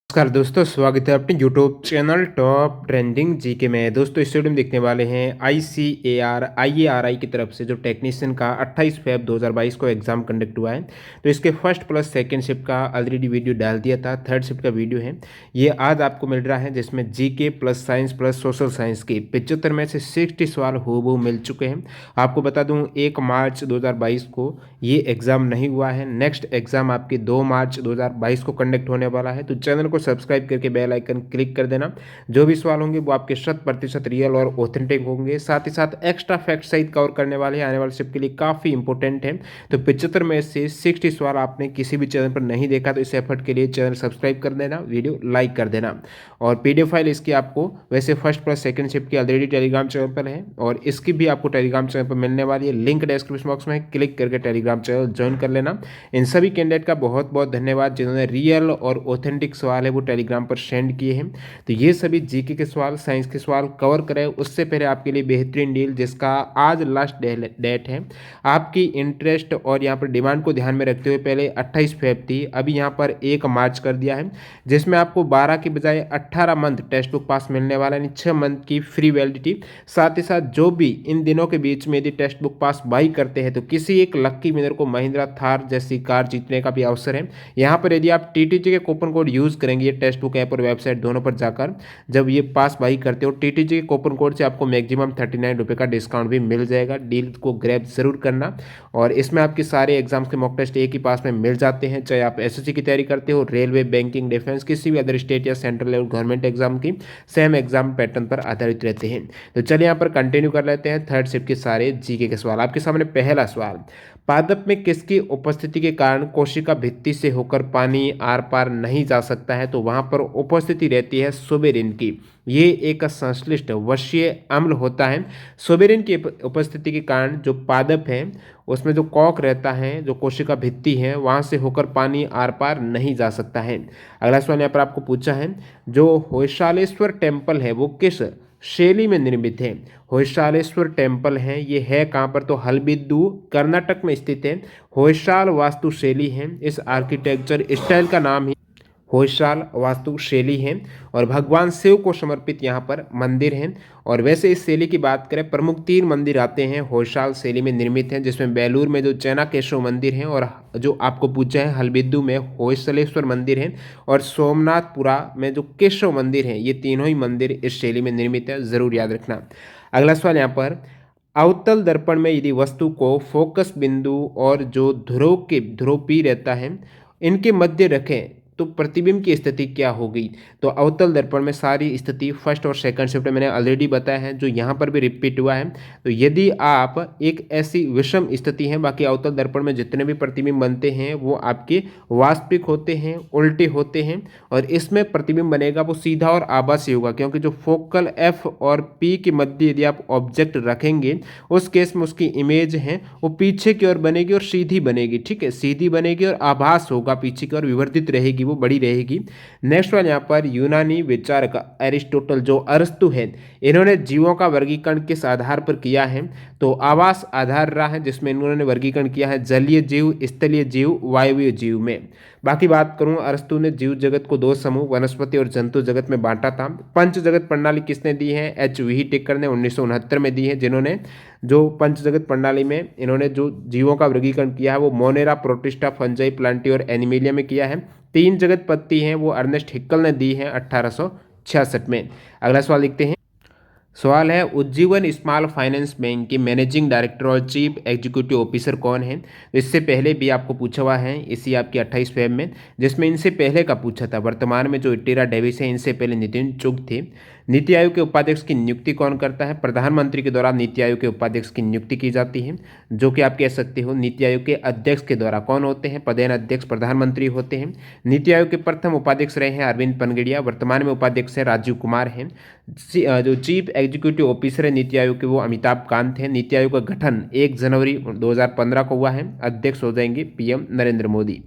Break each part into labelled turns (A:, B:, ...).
A: नमस्कार दोस्तों, स्वागत है अपने YouTube channel top trending GK में। दोस्तों इस वीडियो में देखने वाले हैं ICAR IARI की तरफ से जो टेक्नीशियन का 28 फेब 2022 को एग्जाम कंडक्ट हुआ है। तो इसके फर्स्ट प्लस सेकंड शिफ्ट का ऑलरेडी वीडियो डाल दिया था, थर्ड शिफ्ट का वीडियो है ये आज आपको मिल रहा है, जिसमें GK plus science plus social science के 75 में से 60 सवाल हूबहू मिल चुके हैं। आपको बता दूँ 1 मार्च 2022 को ये एग्ज़ाम नहीं हुआ है। नेक्स्ट एग्ज़ाम आपकी 2 मार्च 2022 को कंडक्ट होने वाला है। तो चैनल को सब्सक्राइब करके बेल आइकन क्लिक कर देना। जो भी सवाल होंगे वो आपके 100% रियल और ऑथेंटिक होंगे। साथ ही साथ एक्स्ट्रा फैक्ट सहित कवर करने वाले हैं, आने वाले शिफ्ट के लिए काफ़ी इंपॉर्टेंट है। तो 75 में से 60 सवाल आपने किसी भी चैनल पर नहीं देखा तो इस एफर्ट के लिए चैनल सब्सक्राइब कर देना, वीडियो लाइक कर देना। और PDF फाइल इसकी आपको वैसे फर्स्ट प्लस सेकंड शिफ्ट की ऑलरेडी टेलीग्राम चैनल पर है और इसकी भी आपको टेलीग्राम चैनल पर मिलने वाली है। लिंक डिस्क्रिप्शन बॉक्स में है, क्लिक करके टेलीग्राम चैनल ज्वाइन कर लेना। इन सभी कैंडिडेट का बहुत बहुत धन्यवाद जिन्होंने रियल और ऑथेंटिक सवाल है वो टेलीग्राम पर सेंड किए हैं। तो ये सभी जीके के सवाल, साइंस के सवाल कवर करें। उससे पहले आपके लिए बेहतरीन डील जिसका आज लास्ट डेट है। आपकी इंटरेस्ट और यहाँ पर डिमांड को ध्यान में रखते हुए पहले 28 फेब थी, अभी यहाँ पर 1 मार्च कर दिया है, जिसमें आपको 12 की बजाय 18 मंथ टेक्स्ट बुक पास मिलने वाला है, 6 मंथ की फ्री वैलिडिटी। साथ ही साथ जो भी इन दिनों के बीच में यदि टेक्स्ट बुक पास बाई करते हैं तो किसी एक लक्की विनर को महिंद्रा थार जैसी कार जीतने का भी अवसर है। यहाँ पर यदि आप TTG के कूपन कोड यूज़ करेंगे, ये टेक्स्ट बुक ऐप और वेबसाइट दोनों पर जाकर जब ये पास बाई करते हो TTG के कूपन कोड से आपको मैक्सिमम 39 रुपये का डिस्काउंट भी मिल जाएगा। डील को ग्रैब जरूर करना। और इसमें आपके सारे एग्जाम्स के मॉक टेस्ट एक ही पास में मिल जाते हैं, चाहे आप SSC की तैयारी करते हो, रेलवे, बैंकिंग, डिफेंस, किसी भी अदर स्टेट या सेंट्रल लेवल गवर्नमेंट एग्जाम की सेम एग्जाम पैटर्न पर आधारित रहते हैं। तो चलिए यहाँ पर कंटिन्यू कर लेते हैं थर्ड शिफ्ट के सारे जीके के सवाल। आपके सामने पहला सवाल, पादप में किसकी उपस्थिति के कारण कोशिका भित्ति से होकर पानी आर पार नहीं जा सकता है? तो वहां पर उपस्थिति रहती है सोबेरिन की। ये एक संश्लिष्ट वश्य अम्ल होता है। सोबेरिन की उपस्थिति के कारण जो पादप है उसमें जो कॉक रहता है, जो कोशिका भित्ति है, वहां से होकर पानी आर पार नहीं जा सकता है। अगला सवाल यहाँ पर आपको पूछा है, जो होयसालेश्वर टेम्पल है वो किस शैली में निर्मित है? होयसालेश्वर टेम्पल है, ये है कहाँ पर? तो हलबिद्दू कर्नाटक में स्थित है। होयसाल वास्तु शैली है, इस आर्किटेक्चर स्टाइल का नाम ही होयसाल वास्तु शैली है और भगवान शिव को समर्पित यहाँ पर मंदिर है। और वैसे इस शैली की बात करें, प्रमुख 3 मंदिर आते हैं होयसाल शैली में निर्मित हैं, जिसमें बेलूर में जो चेनाकेशव मंदिर है, और जो आपको पूछा है हलबिद्दू में होयसलेश्वर मंदिर है, और सोमनाथपुरा में जो केशव मंदिर है, ये तीनों ही मंदिर इस शैली में निर्मित है, जरूर याद रखना। अगला सवाल यहाँ पर, अवतल दर्पण में यदि वस्तु को फोकस बिंदु और जो ध्रुव P रहता है इनके मध्य रखें तो प्रतिबिंब की स्थिति क्या होगी? तो अवतल दर्पण में सारी स्थिति फर्स्ट और सेकंड शिफ्ट में मैंने ऑलरेडी बताया है, जो यहाँ पर भी रिपीट हुआ है। तो यदि आप एक ऐसी विषम स्थिति है, बाकी अवतल दर्पण में जितने भी प्रतिबिंब बनते हैं वो आपके वास्तविक होते हैं, उल्टे होते हैं, और इसमें प्रतिबिंब बनेगा वो सीधा और आभासी होगा, क्योंकि जो फोकल F और P के मध्य यदि आप ऑब्जेक्ट रखेंगे उस केस में उसकी इमेज है वो पीछे की ओर बनेगी और सीधी बनेगी। ठीक है, सीधी बनेगी और आभास होगा, पीछे की ओर विवर्तित रहेगी, वो बड़ी रहेगी। नेक्स्ट वाला यहाँ पर यूनानी विचारक एरिस्टोटल जो अरस्तु है, इन्होंने जीवों का वर्गीकरण किस आधार पर किया है? तो आवास आधार रहा है, जिसमें इन्होंने वर्गीकरण किया है जलीय जीव, स्थलीय जीव, वायवीय जीव में। बाकी बात करूं, अरस्तु ने जीव जगत को 2 समूह वनस्पति और जंतु जगत में बांटा था। पंच जगत प्रणाली किसने दी है? HV टेकर ने 1969 में दी है, जिन्होंने जो पंच जगत प्रणाली में इन्होंने जो जीवों का वर्गीकरण किया है वो मोनेरा, प्रोटिस्टा, फंजाई, प्लांटी और एनिमिलिया में किया है। 3 जगत पत्ती हैं वो अर्नेस्ट हिक्कल ने दी है 1866 में। अगला सवाल लिखते हैं। सवाल है, उज्जीवन स्मॉल फाइनेंस बैंक के मैनेजिंग डायरेक्टर और चीफ एग्जीक्यूटिव ऑफिसर कौन है? तो इससे पहले भी आपको पूछा हुआ है इसी आपकी 28 फेब में, जिसमें इनसे पहले का पूछा था। वर्तमान में जो इटीरा डेविस है, इनसे पहले नितिन चुग थे। नीति आयोग के उपाध्यक्ष की नियुक्ति कौन करता है? प्रधानमंत्री के द्वारा नीति आयोग के उपाध्यक्ष की नियुक्ति की जाती है, जो कि आप कह सकते हो नीति आयोग के अध्यक्ष के द्वारा। कौन होते हैं? पदेन अध्यक्ष प्रधानमंत्री होते हैं। नीति आयोग के प्रथम उपाध्यक्ष रहे हैं अरविंद पनगड़िया, वर्तमान में उपाध्यक्ष है राजीव कुमार हैं। जो चीफ एग्जीक्यूटिव ऑफिसर है नीति आयोग के वो अमिताभ कांत हैं। नीति आयोग का गठन 1 जनवरी 2015 को हुआ है। अध्यक्ष हो जाएंगे PM नरेंद्र मोदी।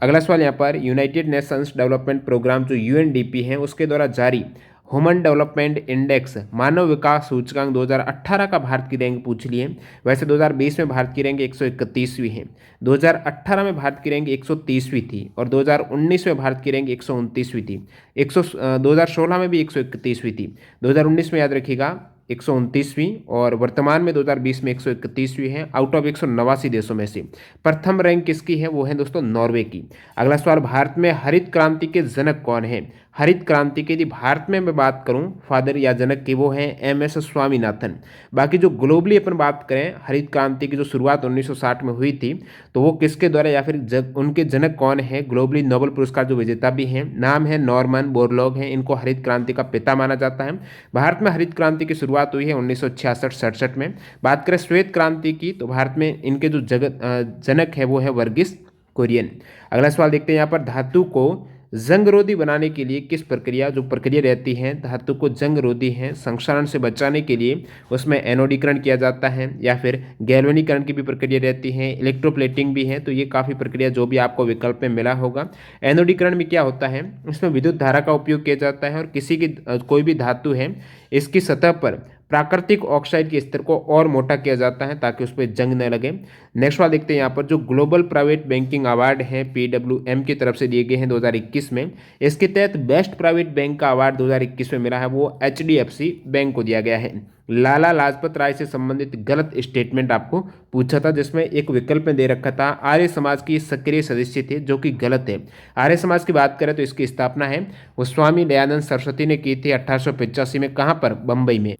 A: अगला सवाल यहाँ पर, यूनाइटेड नेशंस डेवलपमेंट प्रोग्राम जो UNDP है उसके द्वारा जारी ह्यूमन डेवलपमेंट इंडेक्स मानव विकास सूचकांक 2018 का भारत की रैंक पूछ ली है। वैसे 2020 में भारत की रैंक 131वीं है, 2018 में भारत की रैंक 130वीं थी और 2019 में भारत की रैंक 129वीं थी। 2016 में भी 131वीं थी, 2019 में याद रखिएगा 129वीं और वर्तमान में 2020 में 131वीं है आउट ऑफ 189 देशों में से। प्रथम रैंक किसकी है? वो है दोस्तों नॉर्वे की। अगला सवाल, भारत में हरित क्रांति के जनक कौन है? हरित क्रांति के यदि भारत में मैं बात करूं फादर या जनक की, वो है एम.एस. स्वामीनाथन। बाकी जो ग्लोबली अपन बात करें हरित क्रांति की जो शुरुआत 1960 में हुई थी, तो वो किसके द्वारा या फिर उनके जनक कौन है? ग्लोबली नोबेल पुरस्कार जो विजेता भी हैं, नाम है नॉर्मन बोरलॉग हैं, इनको हरित क्रांति का पिता माना जाता है। भारत में हरित क्रांति की शुरुआत हुई है 1966-67 में। बात करें श्वेत क्रांति की, तो भारत में इनके जो जनक है वो है वर्गीस कुरियन। अगला सवाल देखते हैं यहाँ पर, धातु को जंगरोधी बनाने के लिए किस प्रक्रिया जो प्रक्रिया रहती है धातु को जंगरोधी है संक्षारण से बचाने के लिए, उसमें एनोडीकरण किया जाता है या फिर गैल्वेनीकरण की भी प्रक्रिया रहती है, इलेक्ट्रोप्लेटिंग भी है। तो ये काफ़ी प्रक्रिया जो भी आपको विकल्प में मिला होगा। एनोडीकरण में क्या होता है, इसमें विद्युत धारा का उपयोग किया जाता है और किसी की कोई भी धातु है इसकी सतह पर प्राकृतिक ऑक्साइड के स्तर को और मोटा किया जाता है ताकि उस पर जंग न लगे। नेक्स्ट वाला देखते हैं यहाँ पर, जो ग्लोबल प्राइवेट बैंकिंग अवार्ड है PWM की तरफ से दिए गए हैं 2021 में, इसके तहत बेस्ट प्राइवेट बैंक का अवार्ड 2021 में मिला है वो HDFC बैंक को दिया गया है। लाला लाजपत राय से संबंधित गलत स्टेटमेंट आपको पूछा था, जिसमें एक विकल्प में दे रखा था आर्य समाज की सक्रिय सदस्य थे, जो कि गलत है। आर्य समाज की बात करें तो इसकी स्थापना है वो स्वामी दयानंद सरस्वती ने की थी 1885 में। कहाँ पर? बम्बई में।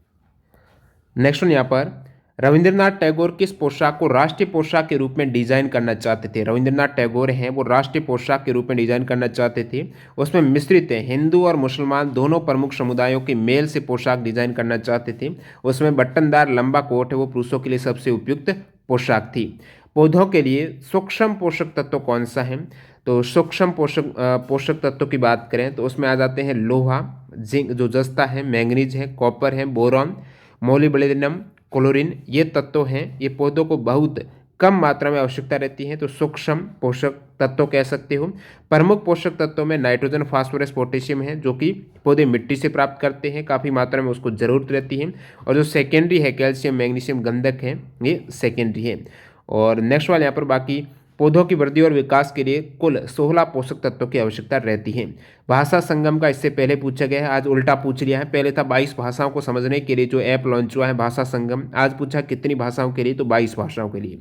A: नेक्स्ट वन यहाँ पर, रविंद्रनाथ टैगोर किस पोशाक को राष्ट्रीय पोशाक के रूप में डिजाइन करना चाहते थे? रविंद्रनाथ टैगोर हैं वो राष्ट्रीय पोशाक के रूप में डिजाइन करना चाहते थे। उसमें मिश्रित है हिंदू और मुसलमान दोनों प्रमुख समुदायों के मेल से पोशाक डिजाइन करना चाहते थे। उसमें बटनदार लंबा कोट है वो पुरुषों के लिए सबसे उपयुक्त पोशाक थी। पौधों के लिए सूक्ष्म पोषक तत्व कौन सा है? तो सूक्ष्म पोषक तत्वों की बात करें तो उसमें आ जाते हैं लोहा, जिंक जो जस्ता है, मैंगनीज है, कॉपर है, बोरॉन, मोलिब्डेनम, क्लोरीन, ये तत्व हैं। ये पौधों को बहुत कम मात्रा में आवश्यकता रहती है, तो सूक्ष्म पोषक तत्व कह सकते हो। प्रमुख पोषक तत्वों में नाइट्रोजन, फास्फोरस, पोटेशियम है, जो कि पौधे मिट्टी से प्राप्त करते हैं, काफ़ी मात्रा में उसको जरूरत रहती है। और जो सेकेंडरी है कैल्शियम, मैग्नीशियम, गंधक है, ये सेकेंडरी है। और नेक्स्ट वाले यहाँ पर, बाकी पौधों की वृद्धि और विकास के लिए कुल 16 पोषक तत्वों की आवश्यकता रहती है। भाषा संगम का इससे पहले पूछा गया है, आज उल्टा पूछ लिया है। पहले था 22 भाषाओं को समझने के लिए जो ऐप लॉन्च हुआ है भाषा संगम, आज पूछा कितनी भाषाओं के लिए, तो 22 भाषाओं के लिए।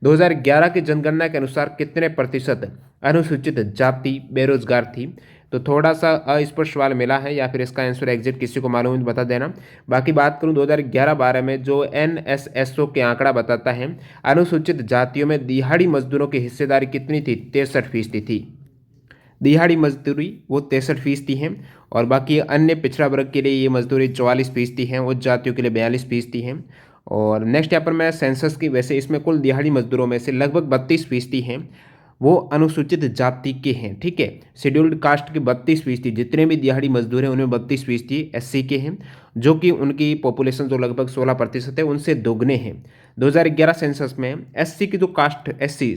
A: 2011 की जनगणना के अनुसार कितने प्रतिशत अनुसूचित जाति बेरोजगार थी? तो थोड़ा सा अस्पष्ट सवाल मिला है, या फिर इसका आंसर एग्जैक्ट किसी को मालूम है तो बता देना। बाकी बात करूं 2011-12 में जो NSSO के आंकड़ा बताता है अनुसूचित जातियों में दिहाड़ी मजदूरों की हिस्सेदारी कितनी थी? 63% थी। दिहाड़ी मजदूरी वो 63% है। और बाकी अन्य पिछड़ा वर्ग के लिए ये मजदूरी 44% है, उच्च जातियों के लिए 42% है। और नेक्स्ट यहाँ पर मैं सेंसस की, वैसे इसमें कुल दिहाड़ी मजदूरों में से लगभग 32% हैं वो अनुसूचित जाति के हैं। ठीक है, शेड्यूल्ड कास्ट के 32%, जितने भी दिहाड़ी मजदूर हैं उनमें 32% SC के हैं, जो कि उनकी पॉपुलेशन जो लगभग 16% है उनसे दोगुने हैं। 2011 सेंसस में SC की जो कास्ट SC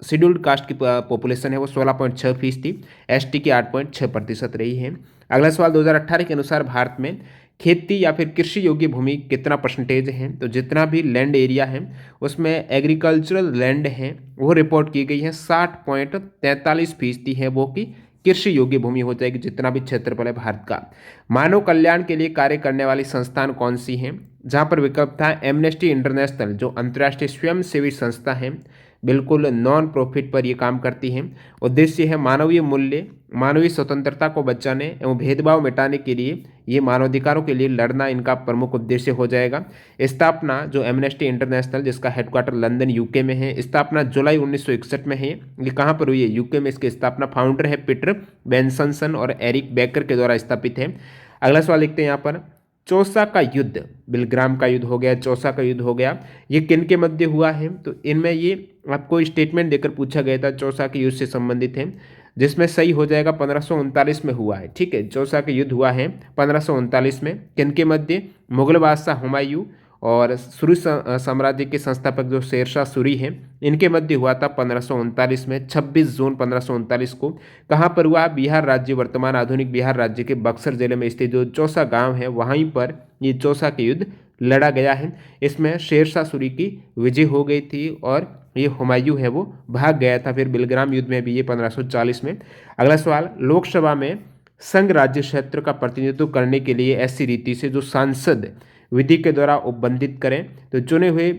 A: शेड्यूल्ड कास्ट की पॉपुलेशन है वो 16.6% थी, ST की 8.6% रही है। अगला सवाल, 2018 के अनुसार भारत में खेती या फिर कृषि योग्य भूमि कितना परसेंटेज है? तो जितना भी लैंड एरिया है उसमें एग्रीकल्चरल लैंड है वो रिपोर्ट की गई है 60.43% है वो कि कृषि योग्य भूमि हो जाएगी, जितना भी क्षेत्रफल है भारत का। मानव कल्याण के लिए कार्य करने वाली संस्थान कौन सी है? जहाँ पर विकल्प था एमनेस्टी इंटरनेशनल, जो अंतर्राष्ट्रीय स्वयंसेवी संस्था है, बिल्कुल नॉन प्रॉफिट पर ये काम करती है। उद्देश्य है मानवीय मूल्य, मानवीय स्वतंत्रता को बचाने एवं भेदभाव मिटाने के लिए, ये मानवाधिकारों के लिए लड़ना इनका प्रमुख उद्देश्य हो जाएगा। स्थापना जो एमनेस्टी इंटरनेशनल, जिसका हेडक्वार्टर लंदन यूके में है, स्थापना जुलाई 1961 में है। ये कहाँ पर हुई है? यूके में। इसकी स्थापना फाउंडर है पीटर बेंसनसन और एरिक बेकर के द्वारा स्थापित है। अगला सवाल लिखते हैं यहाँ पर, चौसा का युद्ध, बिलग्राम का युद्ध हो गया, चौसा का युद्ध हो गया, ये किन के मध्य हुआ है? तो इनमें ये आपको स्टेटमेंट देकर पूछा गया था, चौसा के युद्ध से संबंधित है, जिसमें सही हो जाएगा 1539 में हुआ है। ठीक है, चौसा का युद्ध हुआ है 1539 में। किन के मध्य? मुगल बादशाह हुमायूं और सूरी साम्राज्य के संस्थापक जो शेरशाह सूरी हैं, इनके मध्य हुआ था 1539 में, 26 जून 1539 को। कहाँ पर हुआ? बिहार राज्य, वर्तमान आधुनिक बिहार राज्य के बक्सर जिले में स्थित जो चौसा गांव है, वहीं पर ये चौसा के युद्ध लड़ा गया है। इसमें शेरशाह सूरी की विजय हो गई थी और ये हुमायूं है वो भाग गया था। फिर बिलग्राम युद्ध में भी ये 1540 में। अगला सवाल, लोकसभा में संघ राज्य क्षेत्र का प्रतिनिधित्व करने के लिए ऐसी रीति से जो सांसद विधि के द्वारा उपबंधित करें तो चुने हुए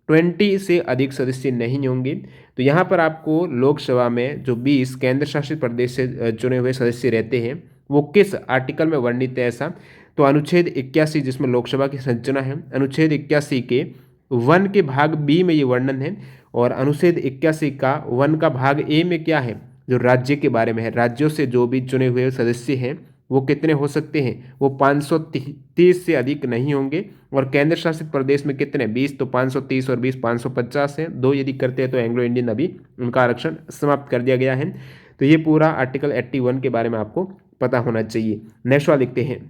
A: 20 से अधिक सदस्य नहीं होंगे। तो यहाँ पर आपको लोकसभा में जो 20 केंद्र शासित प्रदेश से चुने हुए सदस्य रहते हैं वो किस आर्टिकल में वर्णित है ऐसा? तो अनुच्छेद 81, जिसमें लोकसभा की संरचना है, अनुच्छेद 81 के 1 के भाग बी में ये वर्णन है। और अनुच्छेद 81 का 1 का भाग ए में क्या है? जो राज्य के बारे में है, राज्यों से जो भी चुने हुए सदस्य हैं वो कितने हो सकते हैं? वो 530 से अधिक नहीं होंगे। और केंद्र शासित प्रदेश में कितने? 20, तो 530 और 20 550 हैं। 2 यदि करते हैं तो एंग्लो इंडियन अभी उनका आरक्षण समाप्त कर दिया गया है। तो ये पूरा आर्टिकल 81 के बारे में आपको पता होना चाहिए। नेक्स्ट वाला लिखते हैं,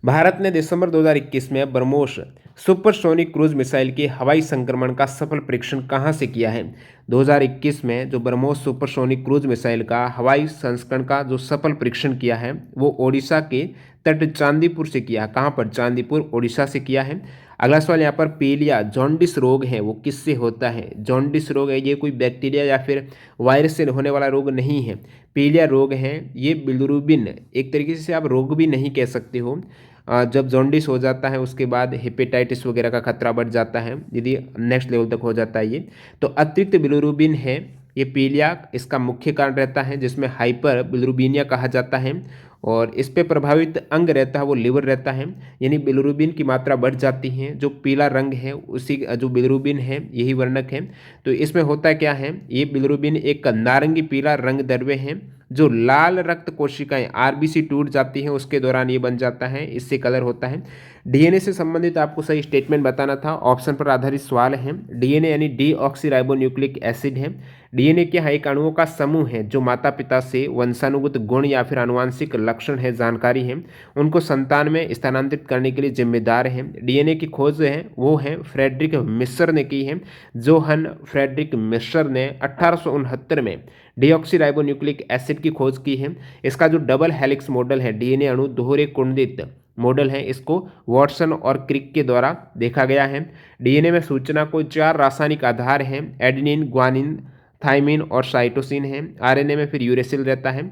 A: भारत ने दिसंबर 2021 में ब्रह्मोस सुपरसोनिक क्रूज मिसाइल के हवाई संक्रमण का सफल परीक्षण कहां से किया है? 2021 में जो ब्रह्मोस सुपरसोनिक क्रूज मिसाइल का हवाई संस्करण का जो सफल परीक्षण किया है वो ओडिशा के तट चांदीपुर से किया। कहां पर? चांदीपुर, ओडिशा से किया है। अगला सवाल यहाँ पर, पीलिया जॉन्डिस रोग है वो किससे होता है? जॉन्डिस रोग है ये कोई बैक्टीरिया या फिर वायरस से होने वाला रोग नहीं है। पीलिया रोग है ये बिलिरुबिन, एक तरीके से आप रोग भी नहीं कह सकते हो। जब जॉन्डिस हो जाता है उसके बाद हेपेटाइटिस वगैरह का खतरा बढ़ जाता है यदि नेक्स्ट लेवल तक हो जाता है ये। तो अतिरिक्त बिलिरुबिन है ये पीलिया, इसका मुख्य कारण रहता है जिसमें हाइपर बिलिरुबिनिया कहा जाता है। और इस पे प्रभावित अंग रहता है वो लिवर रहता है, यानी बिलिरुबिन की मात्रा बढ़ जाती है। जो पीला रंग है उसी जो बिलिरुबिन है यही वर्णक है। तो इसमें होता क्या है, ये बिलिरुबिन एक नारंगी पीला रंग द्रव्य है। जो लाल रक्त कोशिकाएं आरबीसी टूट जाती हैं उसके दौरान ये बन जाता है, इससे कलर होता है। डीएनए से संबंधित आपको सही स्टेटमेंट बताना था, ऑप्शन पर आधारित सवाल है। डीएनए यानी डीऑक्सीराइबोन्यूक्लिक एसिड है। डीएनए क्या है? एक अणुओं का समूह है जो माता पिता से वंशानुगत गुण या फिर आनुवांशिक लक्षण है, जानकारी है, उनको संतान में स्थानांतरित करने के लिए जिम्मेदार है। डीएनए की खोज है वो है फ्रेडरिक मिश्र ने की है। जोहन फ्रेडरिक मिश्र ने 1869 में डीऑक्सीराइबोन्यूक्लिक एसिड की खोज की है। इसका जो डबल हेलिक्स मॉडल है, डीएनए अणु दोहरे कुंडित मॉडल है, इसको वॉटसन और क्रिक के द्वारा देखा गया है। डीएनए में सूचना को 4 रासायनिक आधार हैं, एडेनिन, ग्वानिन, थाइमिन और साइटोसिन है। आरएनए में फिर यूरेसिल रहता है।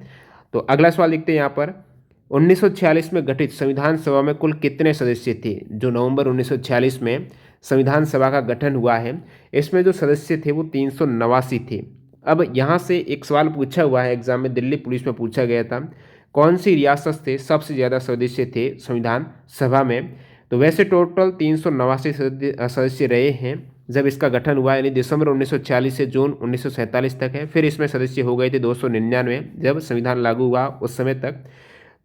A: तो अगला सवाल लिखते हैं यहाँ पर, 1946 में गठित संविधान सभा में कुल कितने सदस्य थे? जो नवंबर 1946 में संविधान सभा का गठन हुआ है इसमें जो सदस्य थे वो 389 थे। अब यहाँ से एक सवाल पूछा हुआ है एग्जाम में, दिल्ली पुलिस में पूछा गया था, कौन सी रियासत से सबसे ज़्यादा सदस्य थे संविधान सभा में? तो वैसे टोटल 389 सदस्य रहे हैं जब इसका गठन हुआ, यानी दिसंबर 1946 से जून 1947 तक है। फिर इसमें सदस्य हो गए थे 299 जब संविधान लागू हुआ उस समय तक।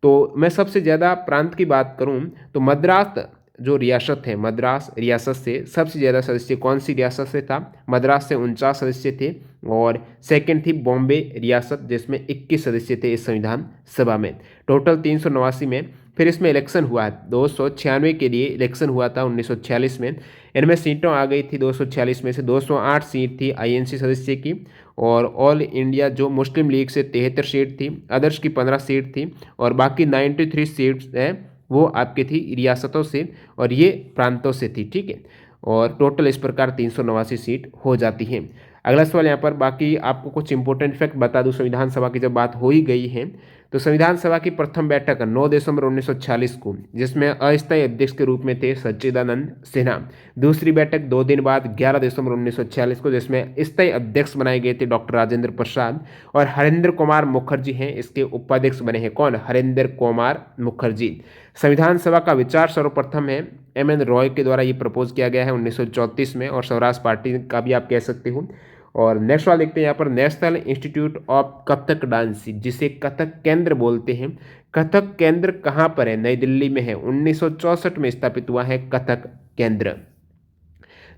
A: तो मैं सबसे ज़्यादा प्रांत की बात करूं तो मद्रास जो रियासत है, मद्रास रियासत से सबसे ज़्यादा सदस्य कौन सी रियासत से था? मद्रास से 49 सदस्य थे। और सेकंड थी बॉम्बे रियासत जिसमें 21 सदस्य थे इस संविधान सभा में। टोटल 389 में। फिर इसमें इलेक्शन हुआ 296 के लिए इलेक्शन हुआ था 1946 में। इनमें सीटों आ गई थी 246 में से 208 सीट थी आईएनसी सदस्य की, और ऑल इंडिया जो मुस्लिम लीग से 73 सीट थी, अदर्स की 15 सीट थी, और बाकी 93 सीट्स हैं वो आपकी थी रियासतों से और ये प्रांतों से थी। ठीक है, और टोटल इस प्रकार 389 सीट हो जाती हैं। अगला सवाल यहाँ पर, बाकी आपको कुछ इंपॉर्टेंट फैक्ट बता दूं, संविधान सभा की जब बात हो ही गई है तो संविधान सभा की प्रथम बैठक 9 दिसंबर 1946 को, जिसमें अस्थायी अध्यक्ष के रूप में थे सच्चिदानंद सिन्हा। दूसरी बैठक 2 दिन बाद 11 दिसंबर 1946 को, जिसमें स्थायी अध्यक्ष बनाए गए थे डॉक्टर राजेंद्र प्रसाद, और हरेंद्र कुमार मुखर्जी हैं इसके उपाध्यक्ष बने हैं। कौन? हरेंद्र कुमार मुखर्जी। संविधान सभा का विचार सर्वप्रथम है एमएन रॉय के द्वारा ये प्रपोज किया गया है 1934 में, और स्वराज पार्टी का भी आप कह सकते हो। और नेक्स्ट वाला देखते हैं यहाँ पर, national institute of Kathak dance जिसे कथक केंद्र बोलते हैं, कथक केंद्र कहाँ पर है? नई दिल्ली में है। 1964 में स्थापित हुआ है कथक केंद्र।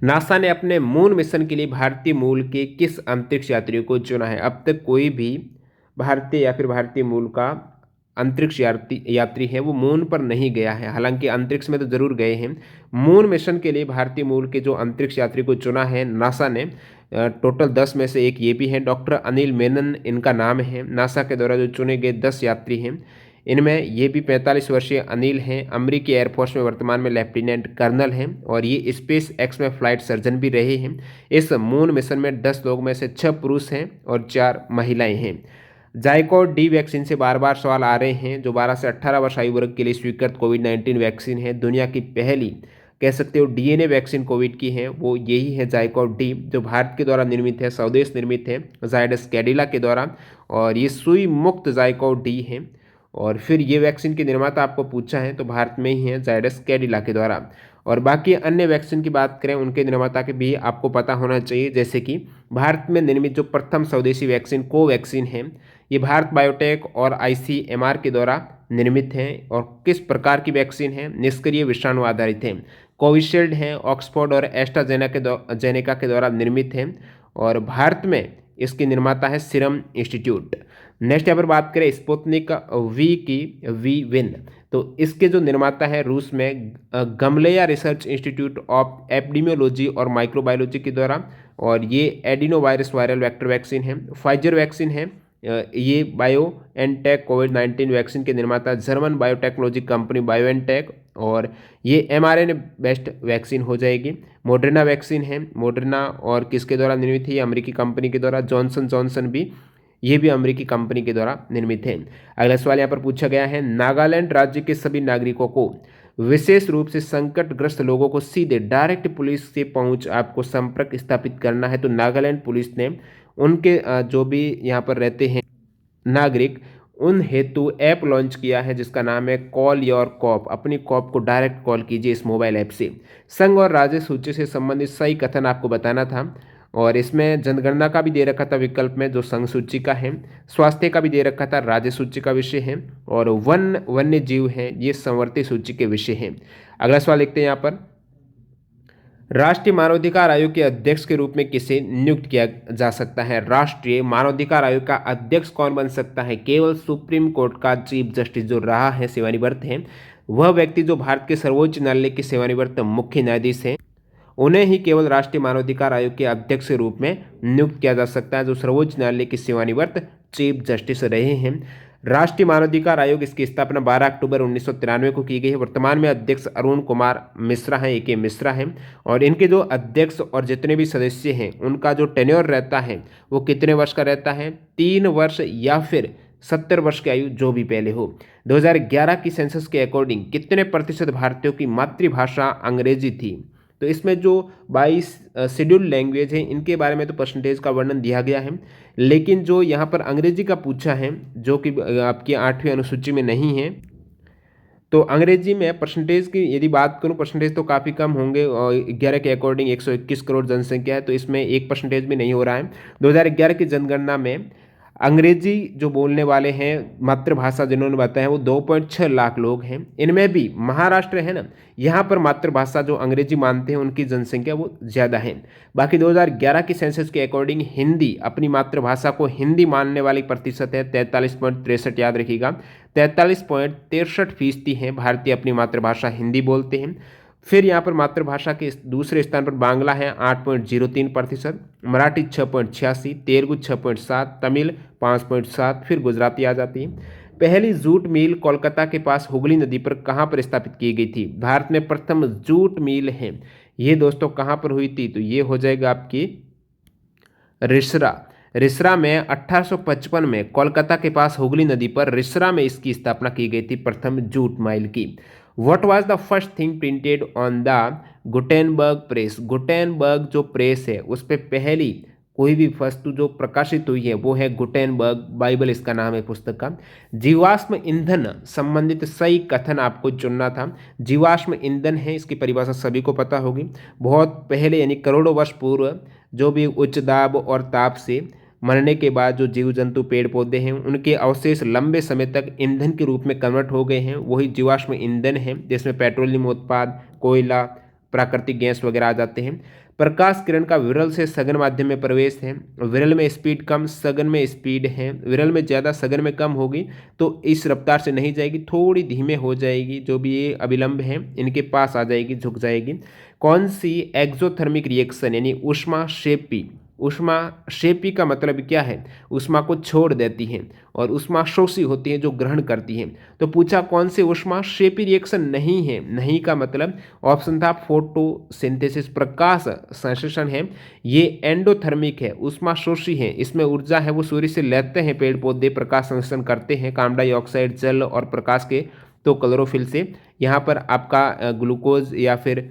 A: नासा ने अपने मून मिशन के लिए भारतीय मूल के किस अंतरिक्ष यात्रियों को चुना है? अब तक कोई भी भारतीय या फिर भारतीय मूल का अंतरिक्ष यात्री यात्री है वो मून पर नहीं गया है। हालांकि अंतरिक्ष में तो जरूर गए हैं। मून मिशन के लिए भारतीय मूल के जो अंतरिक्ष यात्री को चुना है नासा ने, टोटल 10 में से एक ये भी है, डॉक्टर अनिल मेनन इनका नाम है। नासा के द्वारा जो चुने गए 10 यात्री हैं, इनमें ये भी 45 वर्षीय अनिल हैं। अमेरिकी एयरफोर्स में वर्तमान में लेफ्टिनेंट कर्नल हैं और ये स्पेस एक्स में फ्लाइट सर्जन भी रहे हैं। इस मून मिशन में 10 लोग में से 6 पुरुष हैं और 4 महिलाएं हैं। जाइकोड डी वैक्सीन से बार बार सवाल आ रहे हैं, जो 12 से 18 वर्ष आयु वर्ग के लिए स्वीकृत कोविड-19 वैक्सीन है। दुनिया की पहली कह सकते हो डीएनए वैक्सीन कोविड की है, वो यही है जाइकोड डी, जो भारत के द्वारा निर्मित है, स्वदेश निर्मित है जायडस कैडिला के द्वारा, और ये सुई मुक्त जाइकोड डी है। और फिर ये वैक्सीन के निर्माता आपको पूछा है तो भारत में ही है, जायडस कैडिला के द्वारा। और बाकी अन्य वैक्सीन की बात करें, उनके निर्माता के भी आपको पता होना चाहिए, जैसे कि भारत में निर्मित जो प्रथम स्वदेशी वैक्सीन कोवैक्सीन है, ये भारत बायोटेक और आईसीएमआर के द्वारा निर्मित है। और किस प्रकार की वैक्सीन है? निष्क्रिय विषाणु आधारित है। कोविशील्ड है, ऑक्सफोर्ड और एस्ट्राजेनेका के द्वारा निर्मित है और भारत में इसकी निर्माता है सीरम इंस्टीट्यूट। नेक्स्ट यहाँ पर बात करें स्पुतनिक वी की, वी विन, तो इसके जो निर्माता है रूस में गमलेया रिसर्च इंस्टीट्यूट ऑफ एपिडेमियोलॉजी और माइक्रोबायोलॉजी के द्वारा, और ये adeno virus viral vector vaccine है। फाइजर वैक्सीन है, ये बायो एनटेक कोविड-19 वैक्सीन के निर्माता जर्मन बायोटेक्नोलॉजी कंपनी बायोएनटेक, और ये एमआरएनए बेस्ड वैक्सीन हो जाएगी। मॉडर्ना वैक्सीन है, मॉडर्ना और किसके द्वारा निर्मित है? ये अमेरिकी कंपनी के द्वारा। जॉनसन जॉनसन भी, ये भी अमेरिकी कंपनी के द्वारा निर्मित है। अगला सवाल यहाँ पर पूछा गया है, नागालैंड राज्य के सभी नागरिकों को, विशेष रूप से संकटग्रस्त लोगों को सीधे डायरेक्ट पुलिस से पहुंच आपको संपर्क स्थापित करना है। तो नागालैंड पुलिस ने उनके जो भी यहाँ पर रहते हैं नागरिक, उन हेतु ऐप लॉन्च किया है जिसका नाम है कॉल योर कॉप। अपनी कॉप को डायरेक्ट कॉल कीजिए इस मोबाइल ऐप से। संघ और राज्य सूची से संबंधित सही कथन आपको बताना था, और इसमें जनगणना का भी दे रखा था विकल्प में जो संघ सूची का है, स्वास्थ्य का भी दे रखा था, राज्य सूची का विषय है, और वन्य जीव है, ये संवर्ती सूची के विषय हैं। अगला सवाल देखते हैं यहाँ पर, राष्ट्रीय मानवाधिकार आयोग के अध्यक्ष के रूप में किसे नियुक्त किया जा सकता है? राष्ट्रीय मानवाधिकार आयोग का अध्यक्ष कौन बन सकता है? केवल सुप्रीम कोर्ट का चीफ जस्टिस जो रहा है, सेवानिवृत्त है, वह व्यक्ति जो भारत के सर्वोच्च न्यायालय के सेवानिवृत्त मुख्य न्यायाधीश हैं, उन्हें ही केवल राष्ट्रीय मानवाधिकार आयोग के अध्यक्ष के रूप में नियुक्त किया जा सकता है, जो सर्वोच्च न्यायालय के सेवानिवृत्त चीफ जस्टिस रहे हैं। राष्ट्रीय मानवाधिकार आयोग, इसकी स्थापना 12 अक्टूबर 1993 को की गई है। वर्तमान में अध्यक्ष अरुण कुमार मिश्रा हैं, ए के मिश्रा हैं, और इनके जो अध्यक्ष और जितने भी सदस्य हैं उनका जो टेन्योर रहता है वो कितने वर्ष का रहता है? 3 वर्ष या फिर 70 वर्ष की आयु, जो भी पहले हो। 2011 की सेंसस के अकॉर्डिंग कितने प्रतिशत भारतीयों की मातृभाषा अंग्रेजी थी? तो इसमें जो 22 शेड्यूल लैंग्वेज हैं इनके बारे में तो परसेंटेज का वर्णन दिया गया है, लेकिन जो यहाँ पर अंग्रेजी का पूछा है, जो कि आपकी 8वीं अनुसूची में नहीं है, तो अंग्रेजी में परसेंटेज की यदि बात करूँ, परसेंटेज तो काफ़ी कम होंगे, और 11 के अकॉर्डिंग 121 करोड़ जनसंख्या है, तो इसमें 1% भी नहीं हो रहा है। 2011 की जनगणना में अंग्रेजी जो बोलने वाले हैं मातृभाषा जिन्होंने बताया है वो 2.6 लाख लोग हैं। इनमें भी महाराष्ट्र है ना, यहाँ पर मातृभाषा जो अंग्रेजी मानते हैं उनकी जनसंख्या वो ज़्यादा है। बाकी 2011 की सेंसस के अकॉर्डिंग हिंदी, अपनी मातृभाषा को हिंदी मानने वाली प्रतिशत है 43.63, याद रखिएगा 43.63% हैं भारतीय अपनी मातृभाषा हिंदी बोलते हैं। फिर यहाँ पर मातृभाषा के दूसरे स्थान पर बांग्ला है 8.03%, मराठी 6.86, तेलुगु 6.7, तमिल 5.7, फिर गुजराती आ जाती है। पहली जूट मिल कोलकाता के पास हुगली नदी पर कहाँ पर स्थापित की गई थी? भारत में प्रथम जूट मिल है, ये दोस्तों कहाँ पर हुई थी? तो ये हो जाएगा आपकी रिसरा। रिसरा में 1855 में कोलकाता के पास हुगली नदी पर रिसरा में इसकी स्थापना की गई थी, प्रथम जूट मिल की। What was the first thing printed on the Gutenberg press? Gutenberg जो प्रेस है उस पर पहली कोई भी वस्तु जो प्रकाशित हुई है वो है गुटेनबर्ग बाइबल, इसका नाम है पुस्तक का। जीवाश्म ईंधन संबंधित सही कथन आपको चुनना था। जीवाश्म ईंधन है, इसकी परिभाषा सभी को पता होगी। बहुत पहले यानी करोड़ों वर्ष पूर्व जो भी उच्च दाब और ताप से मरने के बाद जो जीव जंतु पेड़ पौधे हैं उनके अवशेष लंबे समय तक ईंधन के रूप में कन्वर्ट हो गए हैं, वही जीवाश्म ईंधन है, जिसमें पेट्रोलियम उत्पाद, कोयला, प्राकृतिक गैस वगैरह आ जाते हैं। प्रकाश किरण का विरल से सघन माध्यम में प्रवेश है। विरल में स्पीड कम, सघन में स्पीड है। विरल में ज़्यादा, सघन में कम होगी तो इस रफ्तार से नहीं जाएगी, थोड़ी धीमे हो जाएगी। जो भी ये अभिलंब है इनके पास आ जाएगी, झुक जाएगी। कौन सी एक्सोथर्मिक रिएक्शन यानी ऊष्माक्षेपी, ऊष्माक्षेपी का मतलब क्या है, ऊष्मा को छोड़ देती है, और ऊष्माशोषी होती है जो ग्रहण करती है। तो पूछा कौन से ऊष्माक्षेपी रिएक्शन नहीं है। नहीं का मतलब ऑप्शन था फोटोसिंथेसिस, प्रकाश संश्लेषण है। ये एंडोथर्मिक है, ऊष्माशोषी है। इसमें ऊर्जा है वो सूर्य से लेते हैं पेड़ पौधे, प्रकाश संश्लेषण करते हैं, कार्बन डाइऑक्साइड, जल और प्रकाश के, तो क्लोरोफिल से। यहाँ पर आपका ग्लूकोज या फिर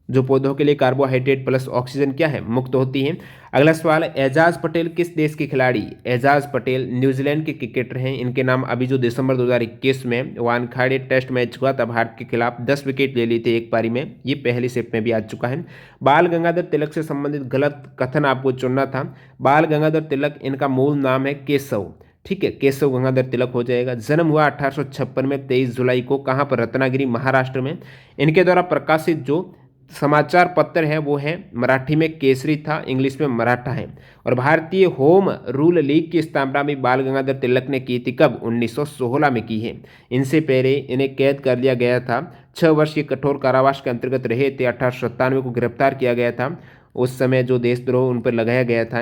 A: जो पौधों के लिए कार्बोहाइड्रेट प्लस ऑक्सीजन क्या है, मुक्त होती है। अगला सवाल, एजाज पटेल किस देश के खिलाड़ी। एजाज पटेल न्यूजीलैंड के क्रिकेटर हैं। इनके नाम अभी जो दिसंबर 2021 में वानखेड़े टेस्ट मैच हुआ था भारत के खिलाफ, 10 विकेट ले लिए थे एक पारी में, ये पहली शिफ्ट में भी आ चुका है। बाल गंगाधर तिलक से संबंधित गलत कथन आपको चुनना था। बाल गंगाधर तिलक, इनका मूल नाम है केशव, ठीक है, केशव गंगाधर तिलक हो जाएगा। जन्म हुआ 1856 में 23 जुलाई को, कहाँ पर, रत्नागिरी महाराष्ट्र में। इनके द्वारा प्रकाशित जो समाचार पत्र है वो है मराठी में केसरी था, इंग्लिश में मराठा है। और भारतीय होम रूल लीग की स्थापना भी बाल गंगाधर तिलक ने की थी, कब, 1916 में की है। इनसे पहले इन्हें कैद कर लिया गया था, 6 वर्ष के कठोर कारावास के अंतर्गत रहे थे। 1897 को गिरफ्तार किया गया था। उस समय जो देशद्रोह उन पर लगाया गया था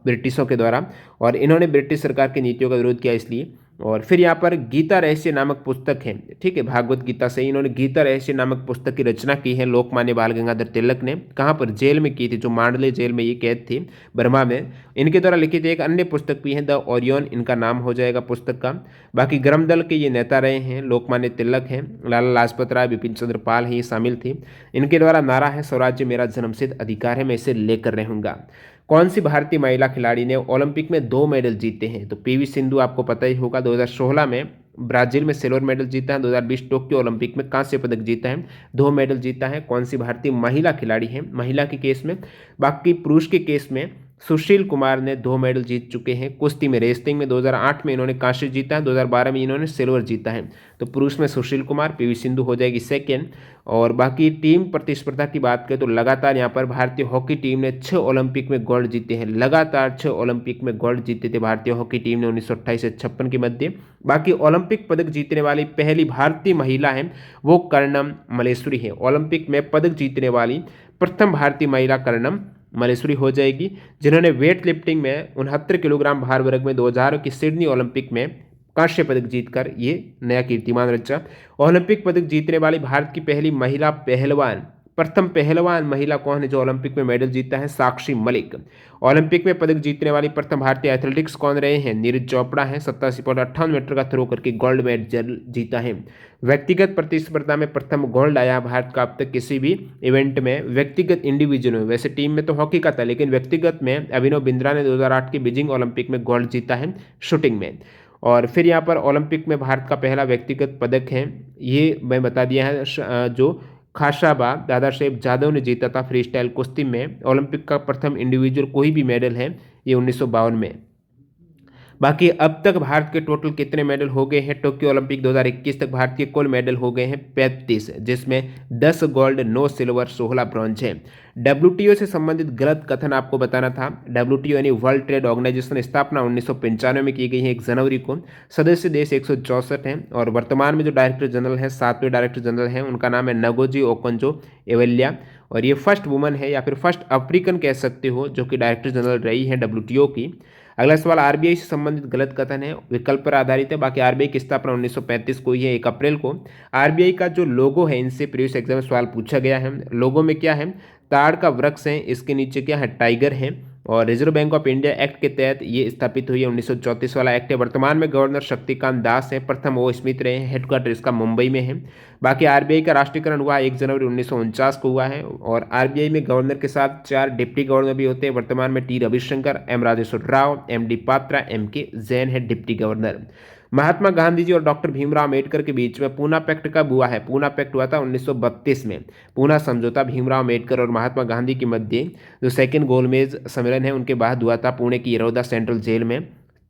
A: ब्रिटिशों के द्वारा, और इन्होंने ब्रिटिश सरकार की नीतियों का विरोध किया इसलिए। और फिर यहाँ पर गीता रहस्य नामक पुस्तक है, ठीक है, भागवत गीता से इन्होंने गीता रहस्य नामक पुस्तक की रचना की है लोकमान्य बाल गंगाधर तिलक ने। कहाँ पर, जेल में की थी, जो मांडले जेल में ये कैद थी, बर्मा में। इनके द्वारा लिखित एक अन्य पुस्तक भी है, द ओरियन, इनका नाम हो जाएगा पुस्तक का। बाकी गर्म दल के ये नेता रहे हैं, लोकमान्य तिलक हैं। लाला लाजपत राय, बिपिन चंद्र पाल हैं, ये शामिल थे। इनके द्वारा नारा है स्वराज्य मेरा जन्मसिद्ध अधिकार है, मैं इसे लेकर रहूंगा। कौन सी भारतीय महिला खिलाड़ी ने ओलंपिक में 2 मेडल जीते हैं। तो पीवी सिंधु आपको पता ही होगा, 2016 में ब्राजील में सिल्वर मेडल जीता है, 2020 टोक्यो ओलंपिक में कांस्य पदक जीता है, 2 मेडल जीता है। कौन सी भारतीय महिला खिलाड़ी है, महिला के केस में। बाकी पुरुष के केस में सुशील कुमार ने 2 मेडल जीत चुके हैं। कुश्ती में, रेसलिंग में 2008 में इन्होंने कांस्य जीता है, 2012 में इन्होंने सिल्वर जीता है। तो पुरुष में सुशील कुमार, पीवी सिंधु हो जाएगी सेकेंड। और बाकी टीम प्रतिस्पर्धा की बात करें तो लगातार यहाँ पर भारतीय हॉकी टीम ने 6 ओलंपिक में गोल्ड जीते हैं, लगातार 6 ओलंपिक में गोल्ड जीते थे भारतीय हॉकी टीम ने 1928 से 56 के मध्य। बाकी ओलंपिक पदक जीतने वाली पहली भारतीय महिला है वो कर्णम मलेश्वरी है। ओलंपिक में पदक जीतने वाली प्रथम भारतीय महिला कर्णम मलेश्वरी हो जाएगी, जिन्होंने वेट लिफ्टिंग में 69 किलोग्राम भार वर्ग में 2000 की सिडनी ओलंपिक में कांस्य पदक जीतकर ये नया कीर्तिमान रचा। ओलंपिक पदक जीतने वाली भारत की पहली महिला पहलवान, प्रथम पहलवान महिला कौन है जो ओलंपिक में मेडल जीता है, साक्षी मलिक। ओलंपिक में पदक जीतने वाली प्रथम भारतीय एथलेटिक्स कौन रहे हैं, नीरज चोपड़ा है, 87.58 मीटर का थ्रो करके गोल्ड मेडल जीता है। व्यक्तिगत प्रतिस्पर्धा में प्रथम गोल्ड आया भारत का अब तक किसी भी इवेंट में, व्यक्तिगत इंडिविजुअल में। वैसे टीम में तो हॉकी का था, लेकिन व्यक्तिगत में अभिनव बिंद्रा ने 2008 के बीजिंग ओलंपिक में गोल्ड जीता है शूटिंग में। और फिर यहाँ पर ओलंपिक में भारत का पहला व्यक्तिगत पदक है, ये मैं बता दिया है, जो खाशाबा दादा साहेब जादव ने जीता था फ्री स्टाइल कुश्ती में। ओलंपिक का प्रथम इंडिविजुअल कोई भी मेडल है ये 1952 में। बाकी अब तक भारत के टोटल कितने मेडल हो गए हैं, टोक्यो ओलंपिक 2021 तक भारत के कुल मेडल हो गए हैं 35, जिसमें 10 गोल्ड, 9 सिल्वर, 16 ब्रॉन्ज है। डब्ल्यूटीओ से संबंधित गलत कथन आपको बताना था। डब्ल्यूटीओ यानी वर्ल्ड ट्रेड ऑर्गेनाइजेशन स्थापना 1995 में की गई है 1 जनवरी को। सदस्य देश 164 हैं और वर्तमान में जो डायरेक्टर जनरल है, 7वें डायरेक्टर जनरल हैं, उनका नाम है नगोजी ओकोंजो एवेल्या। और ये फर्स्ट वुमन है या फिर फर्स्ट अफ्रीकन कह सकते हो जो कि डायरेक्टर जनरल रही है डब्ल्यूटीओ की। अगला सवाल, आरबीआई से संबंधित गलत कथन है, विकल्प पर आधारित है। बाकी आरबीआई की स्थापना 1935 को ही है, 1 अप्रैल को। आरबीआई का जो लोगो है, इनसे प्रीवियस एग्जाम में सवाल पूछा गया है। लोगो में क्या है, ताड़ का वृक्ष है, इसके नीचे क्या है, टाइगर है। और reserve bank of India act के तहत ये स्थापित हुई है, 1934 वाला एक्ट है। वर्तमान में गवर्नर शक्तिकांत दास है, प्रथम ओ स्मिथ रहे हैं, हेडक्वार्टर इसका मुंबई में है। बाकी आरबीआई का राष्ट्रीयकरण हुआ 1 जनवरी 1949 को हुआ है। और आरबीआई में गवर्नर के साथ 4 डिप्टी गवर्नर भी होते हैं। वर्तमान में T Ravishankar, M Rajeshwar Rao, M D Patra, M K Jain है डिप्टी गवर्नर। महात्मा गांधी जी और डॉक्टर भीमराव अम्बेडकर के बीच में पूना पैक्ट कब हुआ है, पूना पैक्ट हुआ था 1932 में। पूना समझौता भीमराव अम्बेडकर और महात्मा गांधी के मध्य जो सेकेंड गोलमेज सम्मेलन है उनके बाद हुआ था पुणे की यरोदा सेंट्रल जेल में।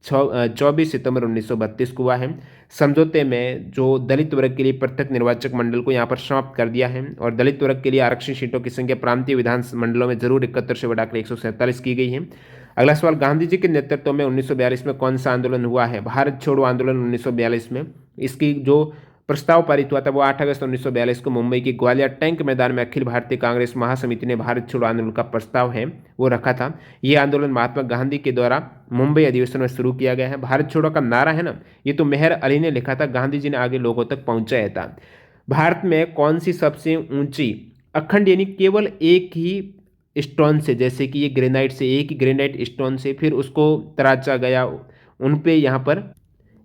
A: 24 सितंबर 1932 को हुआ है। समझौते में जो दलित वर्ग के लिए पृथक निर्वाचक मंडल को यहाँ पर समाप्त कर दिया है और दलित वर्ग के लिए आरक्षित सीटों की संख्या प्रांतीय विधान मंडलों में जरूर 71 से बढ़ाकर 147 की गई है। अगला सवाल, गांधी जी के नेतृत्व में 1942 में कौन सा आंदोलन हुआ है? भारत छोड़ो आंदोलन 1942 में। इसकी जो प्रस्ताव पारित हुआ था वो 8 अगस्त 1942 को मुंबई के ग्वालियर टैंक मैदान में अखिल भारतीय कांग्रेस महासमिति ने भारत छोड़ो आंदोलन का प्रस्ताव है वो रखा था। ये आंदोलन महात्मा गांधी के द्वारा मुंबई अधिवेशन में शुरू किया गया है। भारत छोड़ो का नारा है ना, ये तो मेहर अली ने लिखा था, गांधी जी ने आगे लोगों तक पहुंचाया था। भारत में कौन सी सबसे ऊंची अखंड यानी केवल एक ही स्टोन से, जैसे कि ये ग्रेनाइट से, एक ही ग्रेनाइट स्टोन से फिर उसको तराचा गया, उन पे यहाँ पर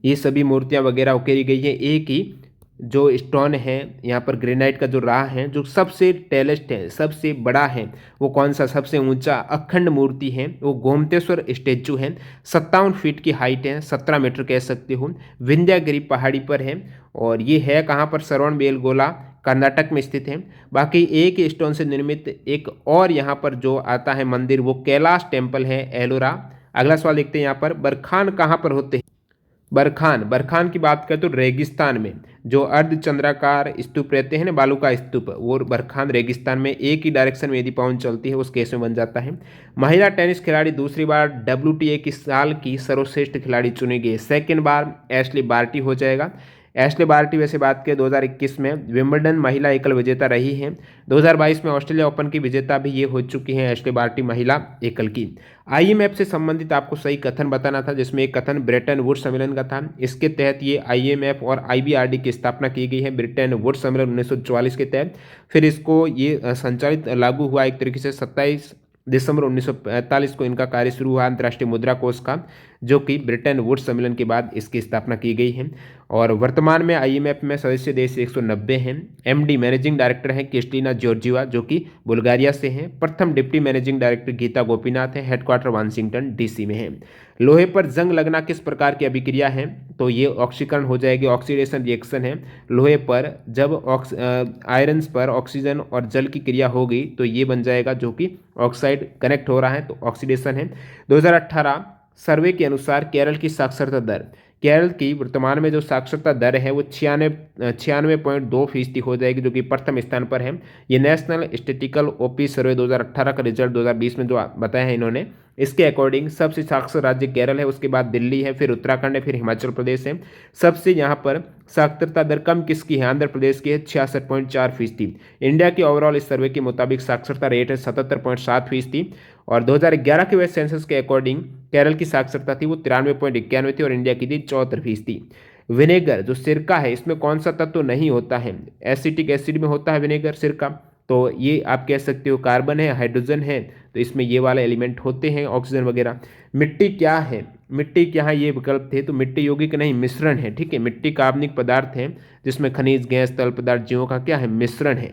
A: ये सभी मूर्तियाँ वगैरह उकेरी गई है। एक ही जो स्टोन है यहाँ पर ग्रेनाइट का जो राह है, जो सबसे टेलेस्ट है, सबसे बड़ा है, वो कौन सा सबसे ऊंचा अखंड मूर्ति है? वो गोमतेश्वर स्टेचू है। 57 फीट की हाइट है, 17 मीटर कह सकते हो। विंध्यागिरी पहाड़ी पर है और ये है कहाँ पर? श्रवणबेलगोला कर्नाटक में स्थित है। बाकी एक ही स्टोन से निर्मित एक और यहाँ पर जो आता है मंदिर, वो कैलाश टेम्पल है, एलोरा। अगला सवाल देखते हैं यहाँ पर, बरखान कहाँ पर होते हैं? बरखान की बात करें तो रेगिस्तान में जो अर्धचंद्राकार स्तूप रहते हैं ना, बालू का स्तूप, वो बरखान रेगिस्तान में एक ही डायरेक्शन में यदि पवन चलती है उस केस में बन जाता है। महिला टेनिस खिलाड़ी दूसरी बार WTA की साल की सर्वश्रेष्ठ खिलाड़ी चुनी गई। सेकेंड बार एशली बार्टी हो जाएगा। एशले बार्टी वैसे बात करें 2021 में विंबलडन महिला एकल विजेता रही हैं। 2022 में ऑस्ट्रेलिया ओपन की विजेता भी ये हो चुकी हैं एशले बार्टी महिला एकल की। IMF से संबंधित आपको सही कथन बताना था, जिसमें एक कथन ब्रेटन वुड्स सम्मेलन का था। इसके तहत ये IMF और IBRD की स्थापना की गई है ब्रेटन वुड्स सम्मेलन 1944 के तहत। फिर इसको ये संचालित लागू हुआ एक तरीके से 27 दिसंबर 1945 को इनका कार्य शुरू हुआ अंतर्राष्ट्रीय मुद्रा कोष का, जो कि ब्रिटेन वुड्स सम्मेलन के बाद इसकी स्थापना की गई है। और वर्तमान में IMF में सदस्य देश 190 हैं। MD मैनेजिंग डायरेक्टर हैं क्रिस्टीना जॉर्जिवा, जो कि बुल्गारिया से हैं। प्रथम deputy managing director Gita Gopinath हैं। हेडक्वार्टर वाशिंगटन DC में है। लोहे पर जंग लगना किस प्रकार की अभिक्रिया है? तो ये ऑक्सीकरण हो जाएगी, ऑक्सीडेशन रिएक्शन है। लोहे पर जब आयरन्स पर ऑक्सीजन और जल की क्रिया होगी तो ये बन जाएगा, जो कि ऑक्साइड कनेक्ट हो रहा है तो ऑक्सीडेशन है। 2018 सर्वे के अनुसार केरल की साक्षरता दर, केरल की वर्तमान में जो साक्षरता दर है वो 96.2% हो जाएगी, जो कि प्रथम स्थान पर है। ये नेशनल स्टेटिकल OP सर्वे 2018 का रिजल्ट 2020 में जो बताया है इन्होंने, इसके अकॉर्डिंग सबसे साक्षर राज्य केरल है, उसके बाद दिल्ली है, फिर उत्तराखंड है, फिर हिमाचल प्रदेश है। सबसे यहाँ पर साक्षरता दर कम किसकी है? आंध्र प्रदेश की है 66.4%। इंडिया की ओवरऑल इस सर्वे के मुताबिक साक्षरता रेट है 77.7%। और 2011 के वेस्ट सेंसस के अकॉर्डिंग केरल की साक्षरता थी वो 93.91 थी और इंडिया की थी 74%। विनेगर जो सिरका है, इसमें कौन सा तत्व नहीं होता है? एसिटिक एसिड में होता है विनेगर, सिरका। तो ये आप कह सकते हो कार्बन है, हाइड्रोजन है, तो इसमें ये वाले एलिमेंट होते हैं, ऑक्सीजन वगैरह। मिट्टी क्या है? मिट्टी क्या है? ये विकल्प थे, तो मिट्टी यौगिक नहीं मिश्रण है। ठीक है, मिट्टी कार्बनिक पदार्थ है जिसमें खनिज, गैस, तरल पदार्थ, जीवों का क्या है? मिश्रण है।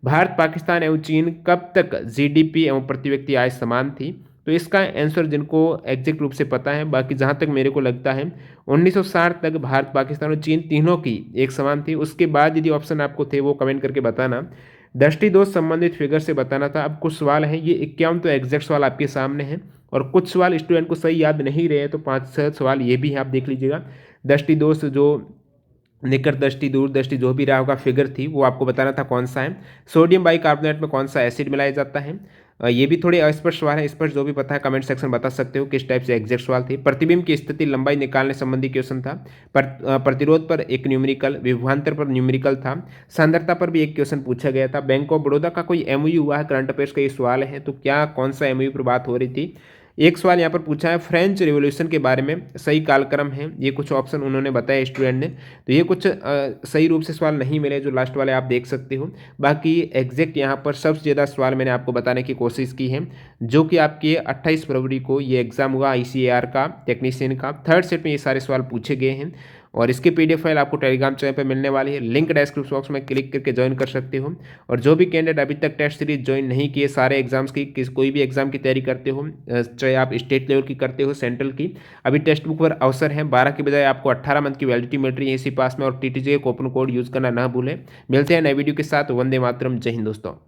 A: भारत, पाकिस्तान एवं चीन कब तक GDP एवं प्रति व्यक्ति आय समान थी? तो इसका आंसर जिनको एग्जैक्ट रूप से पता है, बाकी जहाँ तक मेरे को लगता है 1960 तक भारत, पाकिस्तान और चीन तीनों की एक समान थी। उसके बाद यदि ऑप्शन आपको थे वो कमेंट करके बताना। दृष्टि दोष संबंधित फिगर से बताना था। अब कुछ सवाल हैं, ये 51 तो एग्जैक्ट सवाल आपके सामने हैं और कुछ सवाल स्टूडेंट को सही याद नहीं रहे, तो 5-6 सवाल ये भी है, आप देख लीजिएगा। दृष्टि दोष जो निकट दृष्टि, दूर दृष्टि, जो भी रहा होगा फिगर थी, वो आपको बताना था कौन सा है। सोडियम बाइकार्बोनेट में कौन सा एसिड मिलाया जाता है? ये भी थोड़े अस्पष्ट सवाल है, स्पष्ट जो भी पता है कमेंट सेक्शन बता सकते हो किस टाइप से एग्जैक्ट सवाल थी। प्रतिबिंब की स्थिति लंबाई निकालने संबंधी क्वेश्चन था। प्रतिरोध पर एक न्यूमेरिकल, विभवांतर पर न्यूमेरिकल था। सांद्रता पर भी एक क्वेश्चन पूछा गया था। बैंक ऑफ बड़ौदा का कोई MOU हुआ है, करंट अफेयर्स का ये सवाल है, तो क्या कौन सा MOU पर बात हो रही थी? एक सवाल यहाँ पर पूछा है फ्रेंच रिवॉल्यूशन के बारे में सही कालक्रम है, ये कुछ ऑप्शन उन्होंने बताया स्टूडेंट ने, तो ये कुछ सही रूप से सवाल नहीं मिले, जो लास्ट वाले आप देख सकते हो। बाकी एग्जैक्ट यहाँ पर सबसे ज़्यादा सवाल मैंने आपको बताने की कोशिश की है, जो कि आपके 28 फरवरी को ये एग्जाम हुआ ICAR का टेक्नीशियन का। थर्ड सेट में ये सारे सवाल पूछे गए हैं और इसकी PDF फाइल आपको टेलीग्राम चैनल पर मिलने वाली है। लिंक डिस्क्रिप्शन बॉक्स में क्लिक करके ज्वाइन कर सकते हो। और जो भी कैंडिडेट अभी तक टेस्ट सीरीज ज्वाइन नहीं किए, सारे एग्जाम्स की कोई भी एग्जाम की तैयारी करते हो, चाहे आप स्टेट लेवल की करते हो, सेंट्रल की, अभी टेक्स्ट बुक पर अवसर है। 12 की बजाय आपको 18 मंथ की वैलिडिटी मिल रही है इसी पास में। और TTJ कूपन कोड यूज़ करना ना भूलें। मिलते हैं नए वीडियो के साथ। वंदे मातरम, जय हिंद दोस्तों।